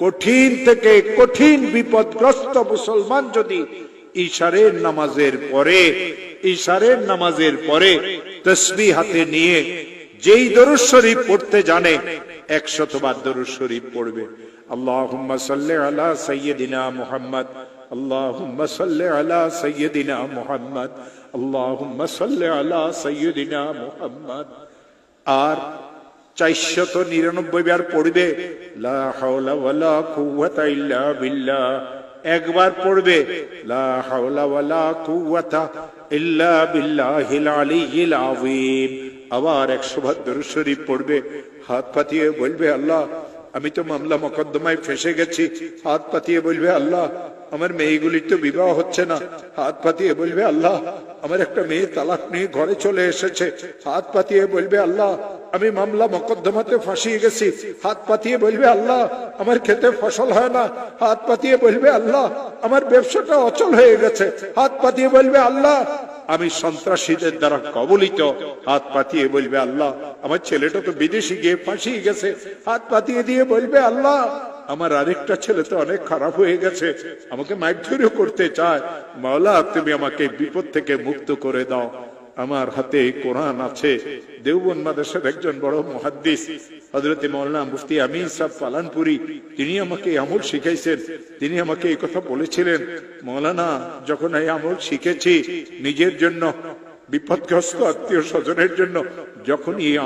কঠিন থেকে কঠিন বিপদগ্রস্ত মুসলমান যদি ইশারের নামাজের পরে তাসবিহ হাতে নিয়ে যেই দরুদ শরীফ পড়তে জানে 100 বার দরুদ শরীফ পড়বে। আল্লাহুম্মা সাল্লি আলা সাইয়্যিদিনা মুহাম্মদ, আল্লাহুম্মা সাল্লি আলা সাইয়্যিদিনা মুহাম্মদ, আল্লাহুম্মা সাল্লি আলা সাইয়্যিদিনা মুহাম্মদ। আর 499 বার পড়বে লা হাওলা ওয়ালা কুওয়াতা ইল্লা বিল্লাহ। একবার পড়বে লা হাওলা ওয়ালা কুওয়াতা ইল্লা বিল্লাহিল আলিয়্যিল আযীম। আবার 100 বার দরুদ শরীফ পড়বে, হাত পাতিয়ে বলবে আল্লাহ আমি তো মামলা মোকদ্দমায় ফেসে গেছি। হাত পাতিয়ে বলবে আল্লাহ আমার মেয়েগুলির তো বিবাহ হচ্ছে না। হাত পাতিয়ে বলবে আল্লাহ আমার একটা মেয়ে তালাক নিয়ে ঘরে চলে এসেছে। হাত পাতিয়ে বলবে আল্লাহ আমি মামলা মোকদ্দমাতে ফাঁসিয়ে গেছি। হাত পাতিয়ে বলবে আল্লাহ আমার খেতে ফসল হয় না। হাত পাতিয়ে বলবে আল্লাহ আমার ব্যবসাটা অচল হয়ে গেছে। হাত পাতিয়ে বলবে আল্লাহ আমি সন্ত্রাসীদের দ্বারা কবলিত। হাত পাতিয়ে বলবে আল্লাহ আমার ছেলেটা তো বিদেশে গিয়ে ফাঁসিয়ে গেছে। হাত পাতিয়ে দিয়ে বলবে আল্লাহ আমার আরেকটা ছেলে তো অনেক খারাপ হয়ে গেছে, আমাকে মারধরও করতে চায়। মাওলা তুমি আমাকে বিপদ থেকে মুক্ত করে দাও। আমার হাতে কোরআন আছে। দেওবন্দ মাদ্রাসার একজন বড় মুহাদ্দিস হযরত মাওলানা মুফতি আমিন সাহেব পালানপুরি, তিনি আমাকে আমল শিখাইছেন। তিনি আমাকে এই কথা বলেছিলেন, মাওলানা যখন এই আমল শিখেছি নিজের জন্য, বিপদগ্রস্ত আত্মীয় স্বজনের জন্য, যখন এই